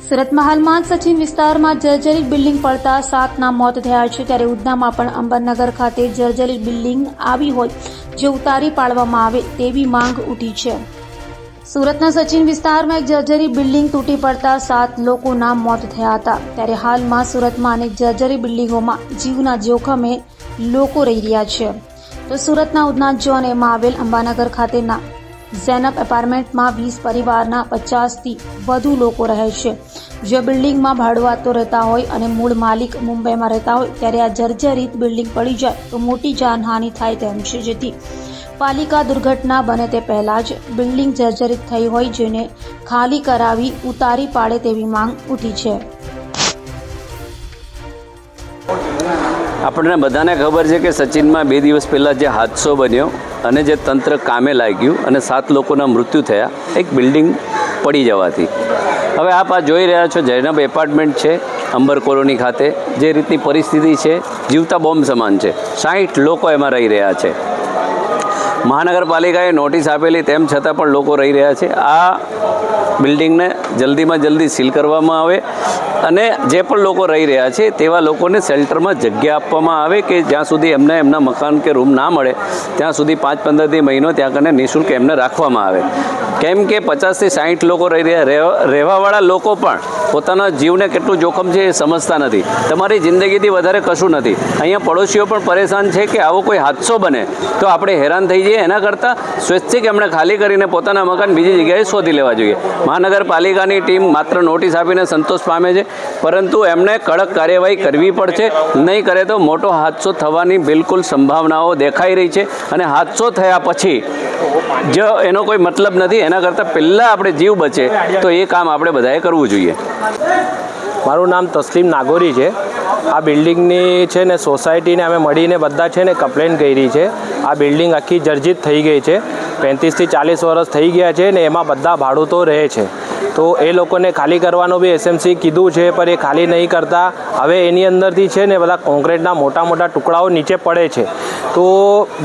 સુરતમાં હાલમાં સચિન વિસ્તારમાં જર્જરિત બિલ્ડિંગ પડતા 7ના મોત થયા છે, ત્યારે ઉધનામાં પણ અંબરનગર ખાતે જર્જરિત બિલ્ડિંગ આવી હોય જે ઉતારી પાડવામાં આવે તેવી માંગ ઉઠી છે। સુરતના સચિન વિસ્તારમાં એક જર્જરિત બિલ્ડિંગ તૂટી પડતા 7 લોકોના મોત થયા હતા, ત્યારે હાલમાં સુરતમાં અનેક જર્જરિત બિલ્ડિંગોમાં જીવના જોખમે લોકો રહી રહ્યા છે। તો સુરતના ઉધના ઝોન એમાં આવેલ અંબાનગર ખાતેના ઝેનપ એપાર્ટમેન્ટમાં 20 પરિવારના 50થી વધુ લોકો રહે છે, જે બિલ્ડિંગમાં ભાડુઆતો રહેતા હોય અને મૂળ માલિક મુંબઈમાં રહેતા હોય, ત્યારે આ જર્જરિત બિલ્ડિંગ પડી જાય તો મોટી જાનહાનિ થાય તેમ છે, જેથી પાલિકા દુર્ઘટના બને તે પહેલા જ બિલ્ડિંગ જર્જરિત થઈ હોય જેને ખાલી કરાવી ઉતારી પાડે તેવી માંગ ઉઠી છે। આપણને બધાને ખબર છે કે સચિનમાં 2 દિવસ પહેલાં જે હાદસો બન્યો અને જે તંત્ર કામે લાગ્યું અને 7 લોકોના મૃત્યુ થયા એક બિલ્ડિંગ પડી જવાથી। હવે આપ આ જોઈ રહ્યા છો ઝેનપ એપાર્ટમેન્ટ છે અંબર કોલોની ખાતે, જે રીતની પરિસ્થિતિ છે જીવતા બોમ્બ સમાન છે। 60 લોકો એમાં રહી રહ્યા છે। મહાનગરપાલિકાએ નોટિસ આપેલી તેમ છતાં પણ લોકો રહી રહ્યા છે। આ બિલ્ડિંગને જલ્દીમાં જલ્દી સીલ કરવામાં આવે અને જે પણ લોકો રહી રહ્યા છે તેવા લોકોને શેલ્ટરમાં જગ્યા આપવામાં આવે કે જ્યાં સુધી એમને એમના મકાન કે રૂમ ના મળે ત્યાં સુધી 5-15 મહિનો ત્યાં કને નિઃશુલ્ક એમને રાખવામાં આવે, કેમ કે 50થી 60 લોકો રહેવાવાળા લોકો પણ પોતાના જીવને કેટલું જોખમ છે એ સમજતા નથી। તમારી જિંદગીથી વધારે કશું નથી। અહીંયા પડોશીઓ પણ પરેશાન છે કે આવો કોઈ હાદસો બને તો આપણે હેરાન થઈ જઈએ, એના કરતાં સ્વૈચ્છિક એમણે ખાલી કરીને પોતાના મકાન બીજી જગ્યાએ શોધી લેવા જોઈએ। મહાનગરપાલિકાની ટીમ માત્ર નોટિસ આપીને સંતોષ પામે છે, પરંતુ એમણે કડક કાર્યવાહી કરવી પડશે, નહીં કરે તો મોટો હાદસો થવાની બિલકુલ સંભાવનાઓ દેખાઈ રહી છે અને હાદસો થયા પછી જો એનો કોઈ મતલબ નથી, એના કરતાં પહેલાં આપણે જીવ બચે તો એ કામ આપણે બધાએ કરવું જોઈએ। મારું નામ તસ્લીમ નાગોરી છે। આ બિલ્ડિંગની છે ને સોસાયટીને અમે મળીને બધા છે ને કમ્પ્લેન કરી છે। આ બિલ્ડિંગ આખી જર્જરિત થઈ ગઈ છે, 35થી 40 વર્ષ થઈ ગયા છે ને એમાં બધા ભાડૂતો રહે છે, તો એ લોકોને ખાલી કરવાનું બી એસએમસી કીધું છે પણ એ ખાલી નહીં કરતા। હવે એની અંદરથી છે ને બધા કોન્ક્રીટના મોટા મોટા ટુકડાઓ નીચે પડે છે, તો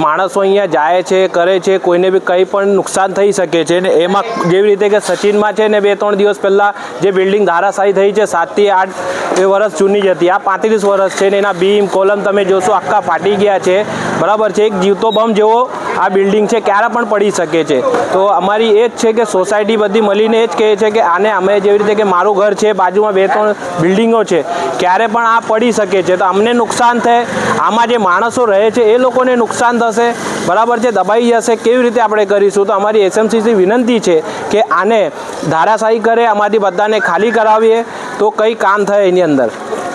માણસો અહીંયા જાય છે કરે છે, કોઈને બી કંઈ પણ નુકસાન થઈ શકે છે ને એમાં જેવી રીતે કે સચિનમાં છે ને 2-3 દિવસ પહેલાં જે બિલ્ડિંગ ધારાશાયી થઈ છે 7થી 8 વર્ષ જૂની જ હતી, આ 35 વર્ષ છે ને એના બીમ કોલમ તમે જોશો આખા ફાટી ગયા છે, બરાબર છે। એક જીવતો બોમ્બ જેવો આ બિલ્ડિંગ છે, ક્યારે પણ પડી શકે છે। તો અમારી એ જ છે કે સોસાયટી બધી મળીને એ જ કહે છે કે આને અમે જેવી રીતે કે મારું ઘર છે, બાજુમાં 2-3 બિલ્ડિંગો છે, ક્યારે પણ આ પડી શકે છે, તો અમને નુકસાન થાય, આમાં જે માણસો રહે છે એ લોકોને નુકસાન થશે, બરાબર છે, દબાઈ જશે, કેવી રીતે આપણે કરીશું? તો અમારી એસએમસીથી વિનંતી છે કે આને ધારાશાયી કરે, અમારી બધાને ખાલી કરાવીએ તો કંઈ કામ થાય એની અંદર।